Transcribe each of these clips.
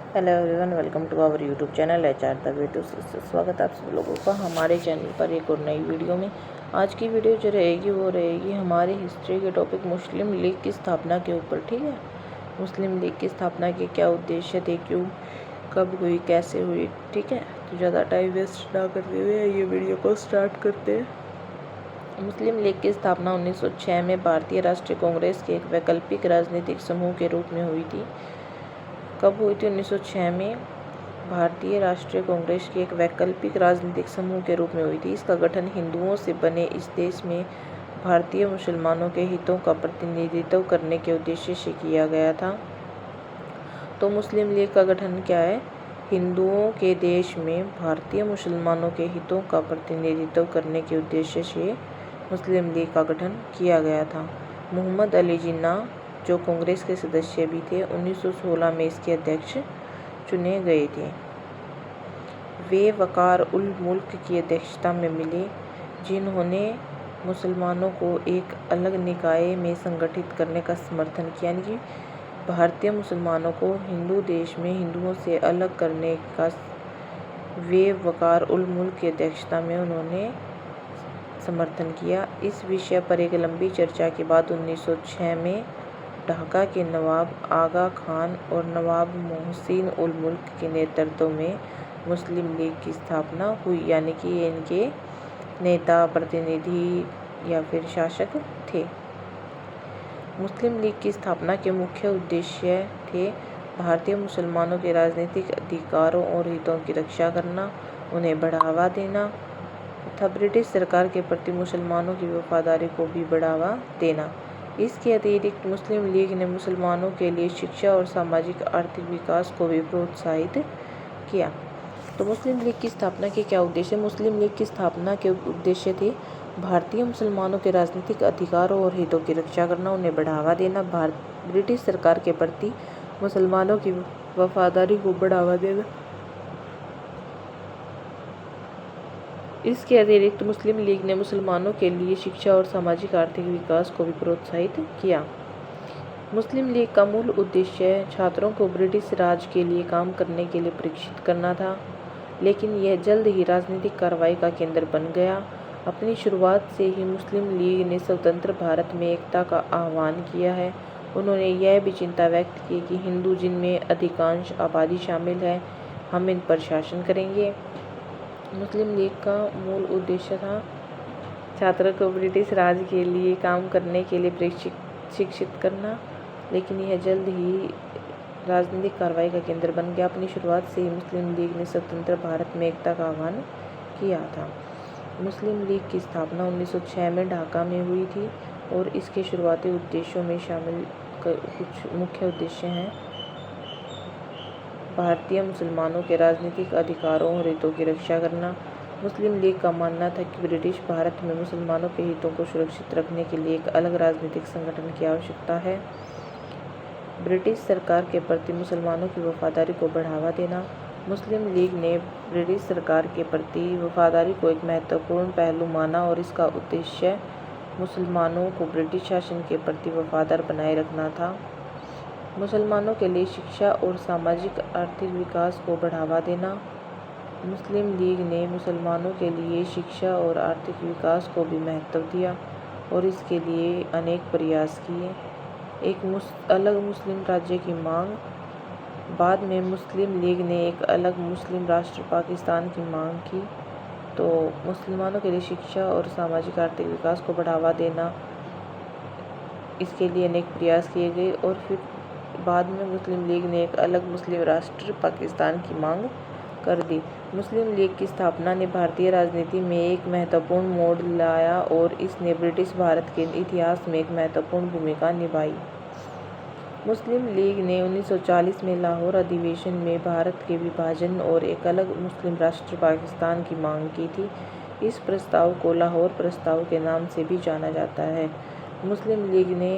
Hello everyone, welcome to our YouTube channel HR the way to success. स्वागत है आप सब लोगों का हमारे चैनल पर एक और नई वीडियो में। आज की वीडियो जो रहेगी वो रहेगी हमारी हिस्ट्री के टॉपिक मुस्लिम लीग की स्थापना के ऊपर। ठीक है, मुस्लिम लीग की स्थापना के क्या उद्देश्य थे, क्यों, कब हुई, कैसे हुई। ठीक है, तो ज़्यादा टाइम वेस्ट ना करते हुए ये वीडियो को स्टार्ट करते हैं। मुस्लिम लीग की स्थापना 1906 में भारतीय राष्ट्रीय कांग्रेस के एक वैकल्पिक राजनीतिक समूह के रूप में हुई थी। कब हुई थी? 1906 में भारतीय राष्ट्रीय कांग्रेस की एक वैकल्पिक राजनीतिक समूह के रूप में हुई थी। इसका गठन हिंदुओं से बने इस देश में भारतीय मुसलमानों के हितों का प्रतिनिधित्व करने के उद्देश्य से किया गया था। तो मुस्लिम लीग का गठन क्या है? हिंदुओं के देश में भारतीय मुसलमानों के हितों का प्रतिनिधित्व करने के उद्देश्य से मुस्लिम लीग का गठन किया गया था। मोहम्मद अली जिन्ना जो कांग्रेस के सदस्य भी थे, 1916 में इसके अध्यक्ष चुने गए थे। वे वकार उल मुल्क की अध्यक्षता में मिले, जिन्होंने मुसलमानों को एक अलग निकाय में संगठित करने का समर्थन किया। यानी कि भारतीय मुसलमानों को हिंदू देश में हिंदुओं से अलग करने का वे वकार उल मुल्क की अध्यक्षता में उन्होंने समर्थन किया। इस विषय पर एक लंबी चर्चा के बाद 1906 में ढाका के नवाब आगा खान और नवाब मोहसिन उल मुल्क के नेतृत्व में मुस्लिम लीग की स्थापना हुई। यानी कि ये इनके नेता, प्रतिनिधि या फिर शासक थे। मुस्लिम लीग की स्थापना के मुख्य उद्देश्य थे भारतीय मुसलमानों के राजनीतिक अधिकारों और हितों की रक्षा करना, उन्हें बढ़ावा देना तथा ब्रिटिश सरकार के प्रति मुसलमानों की वफादारी को भी बढ़ावा देना। इसके अतिरिक्त मुस्लिम लीग ने मुसलमानों के लिए शिक्षा और सामाजिक आर्थिक विकास को भी प्रोत्साहित किया। तो मुस्लिम लीग की स्थापना के क्या उद्देश्य? मुस्लिम लीग की स्थापना के उद्देश्य थे भारतीय मुसलमानों के राजनीतिक अधिकारों और हितों की रक्षा करना, उन्हें बढ़ावा देना, ब्रिटिश सरकार के प्रति मुसलमानों की वफादारी को बढ़ावा देना। इसके अतिरिक्त मुस्लिम लीग ने मुसलमानों के लिए शिक्षा और सामाजिक आर्थिक विकास को भी प्रोत्साहित किया। मुस्लिम लीग का मूल उद्देश्य छात्रों को ब्रिटिश राज के लिए काम करने के लिए प्रशिक्षित करना था, लेकिन यह जल्द ही राजनीतिक कार्रवाई का केंद्र बन गया। अपनी शुरुआत से ही मुस्लिम लीग ने स्वतंत्र भारत में एकता का आह्वान किया है। उन्होंने यह भी चिंता व्यक्त की कि हिंदू, जिनमें अधिकांश आबादी शामिल है, हम इन पर शासन करेंगे। मुस्लिम लीग का मूल उद्देश्य था छात्रों को ब्रिटिश राज के लिए काम करने के लिए प्रशिक्षित करना, लेकिन यह जल्द ही राजनीतिक कार्रवाई का केंद्र बन गया। अपनी शुरुआत से ही मुस्लिम लीग ने स्वतंत्र भारत में एकता का आह्वान किया था। मुस्लिम लीग की स्थापना 1906 में ढाका में हुई थी और इसके शुरुआती उद्देश्यों में शामिल कुछ मुख्य उद्देश्य हैं। भारतीय मुसलमानों के राजनीतिक अधिकारों और हितों की रक्षा करना। मुस्लिम लीग का मानना था कि ब्रिटिश भारत में मुसलमानों के हितों को सुरक्षित रखने के लिए एक अलग राजनीतिक संगठन की आवश्यकता है। ब्रिटिश सरकार के प्रति मुसलमानों की वफादारी को बढ़ावा देना। मुस्लिम लीग ने ब्रिटिश सरकार के प्रति वफादारी को एक महत्वपूर्ण पहलू माना और इसका उद्देश्य मुसलमानों को ब्रिटिश शासन के प्रति वफादार बनाए रखना था। मुसलमानों के लिए शिक्षा और सामाजिक आर्थिक विकास को बढ़ावा देना। मुस्लिम लीग ने मुसलमानों के लिए शिक्षा और आर्थिक विकास को भी महत्व दिया और इसके लिए अनेक प्रयास किए। एक अलग मुस्लिम राज्य की मांग। बाद में मुस्लिम लीग ने एक अलग मुस्लिम राष्ट्र पाकिस्तान की मांग की। तो मुसलमानों के लिए शिक्षा और सामाजिक आर्थिक विकास को बढ़ावा देना, इसके लिए अनेक प्रयास किए गए और फिर बाद में मुस्लिम लीग ने एक अलग मुस्लिम राष्ट्र पाकिस्तान की मांग कर दी। मुस्लिम लीग की स्थापना ने भारतीय राजनीति में एक महत्वपूर्ण मोड़ लाया और इसने ब्रिटिश भारत के इतिहास में एक महत्वपूर्ण भूमिका निभाई। मुस्लिम लीग ने 1940 में लाहौर अधिवेशन में भारत के विभाजन और एक अलग मुस्लिम राष्ट्र पाकिस्तान की मांग की थी। इस प्रस्ताव को लाहौर प्रस्ताव के नाम से भी जाना जाता है। मुस्लिम लीग ने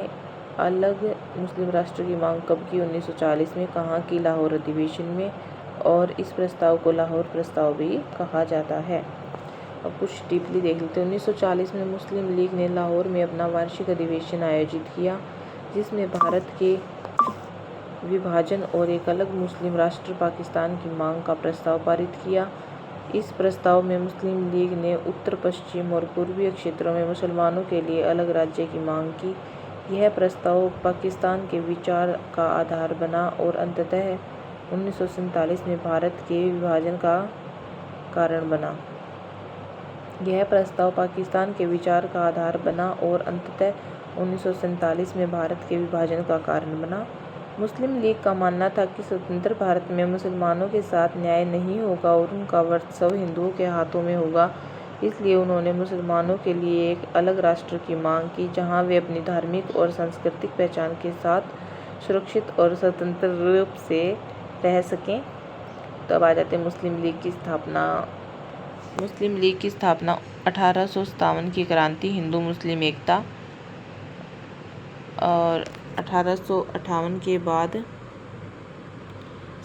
अलग मुस्लिम राष्ट्र की मांग कब की? 1940 में। कहाँ की? लाहौर अधिवेशन में। और इस प्रस्ताव को लाहौर प्रस्ताव भी कहा जाता है। अब कुछ डीपली देख लेते हैं। 1940 में मुस्लिम लीग ने लाहौर में अपना वार्षिक अधिवेशन आयोजित किया, जिसमें भारत के विभाजन और एक अलग मुस्लिम राष्ट्र पाकिस्तान की मांग का प्रस्ताव पारित किया। इस प्रस्ताव में मुस्लिम लीग ने उत्तर पश्चिम और पूर्वीय क्षेत्रों में मुसलमानों के लिए अलग राज्य की मांग की। यह प्रस्ताव पाकिस्तान के विचार का आधार बना और अंततः 1947 में भारत के विभाजन का कारण बना। यह प्रस्ताव पाकिस्तान के विचार का आधार बना और अंततः 1947 में भारत के विभाजन का कारण बना। मुस्लिम लीग का मानना था कि स्वतंत्र भारत में मुसलमानों के साथ न्याय नहीं होगा और उनका वर्चस्व हिंदुओं के हाथों में होगा। इसलिए उन्होंने मुसलमानों के लिए एक अलग राष्ट्र की मांग की, जहां वे अपनी धार्मिक और सांस्कृतिक पहचान के साथ सुरक्षित और स्वतंत्र रूप से रह सकें। तो अब आ जाते हैं मुस्लिम लीग की स्थापना। मुस्लिम लीग की स्थापना 1857 की क्रांति, हिंदू मुस्लिम एकता, और 1858 के बाद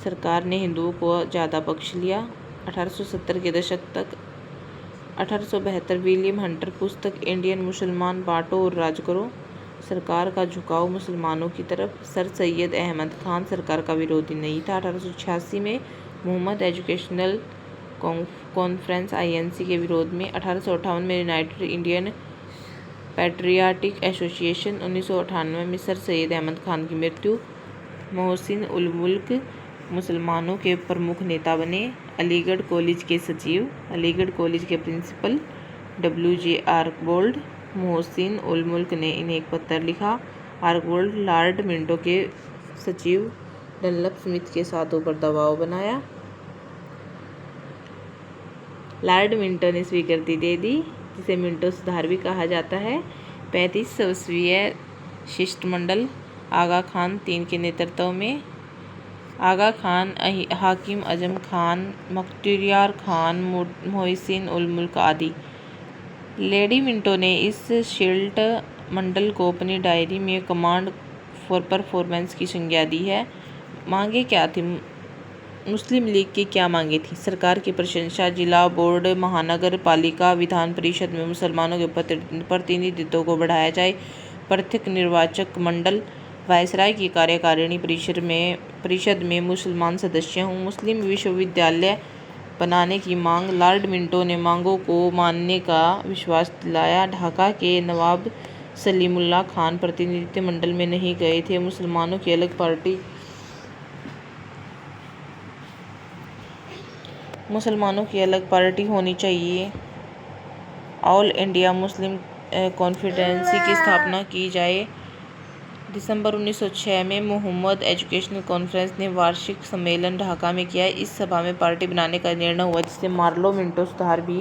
सरकार ने हिंदुओं को ज़्यादा पक्ष लिया। 1870 के दशक तक 1872 विलियम हंटर पुस्तक इंडियन मुसलमान बांटो और राज करो, सरकार का झुकाव मुसलमानों की तरफ। सर सैयद अहमद खान सरकार का विरोधी नहीं था। 1886 में मोहम्मद एजुकेशनल कॉन्फ्रेंस INC के विरोध में। 1858 में यूनाइटेड इंडियन पैट्रियाटिक एसोसिएशन। 1998 में सर सैयद अहमद खान की मृत्यु। मोहसिन उल मुल्क मुसलमानों के प्रमुख नेता बने। अलीगढ़ कॉलेज के सचिव, अलीगढ़ कॉलेज के प्रिंसिपल WJ आर्कबोल्ड। मोहसिन उल मुल्क ने इन्हें एक पत्र लिखा। आर्कबोल्ड लॉर्ड मिंटो के सचिव डनलप स्मिथ के साथों पर दबाव बनाया। लॉर्ड मिंटो ने स्वीकृति दे दी, जिसे मिंटो सुधार भी कहा जाता है। 35 सदस्यीय शिष्टमंडल आगा खान III के नेतृत्व में। आगा खान, हाकिम आजम खान, मुख्तियार खान, मोहसिन उल मुल्क आदि। लेडी मिंटो ने इस शिष्ट मंडल को अपनी डायरी में कमांड फॉर परफॉर्मेंस की संज्ञा दी है। मांगे क्या थी? मुस्लिम लीग की क्या मांगे थी? सरकार की प्रशंसा, जिला बोर्ड, महानगर पालिका, विधान परिषद में मुसलमानों के प्रतिनिधित्व को बढ़ाया जाए, पृथक निर्वाचक मंडल, वायसराय की कार्यकारिणी परिषद में मुसलमान सदस्य हों, मुस्लिम विश्वविद्यालय बनाने की मांग। लॉर्ड मिंटो ने मांगों को मानने का विश्वास दिलाया। ढाका के नवाब सलीमुल्लाह खान प्रतिनिधि मंडल में नहीं गए थे। मुसलमानों की अलग पार्टी होनी चाहिए। ऑल इंडिया मुस्लिम कॉन्फ्रेंस की स्थापना की जाए। दिसंबर 1906 में मोहम्मद एजुकेशनल कॉन्फ्रेंस ने वार्षिक सम्मेलन ढाका में किया। इस सभा में पार्टी बनाने का निर्णय हुआ, जिसे मार्लो मिंटो सुधार भी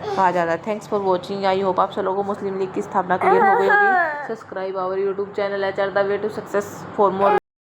कहा जाता है। Thanks for watching. I hope आप सब लोगों को मुस्लिम लीग की स्थापना क्लियर हो गई होगी। Subscribe our YouTube channel HR the way to success for more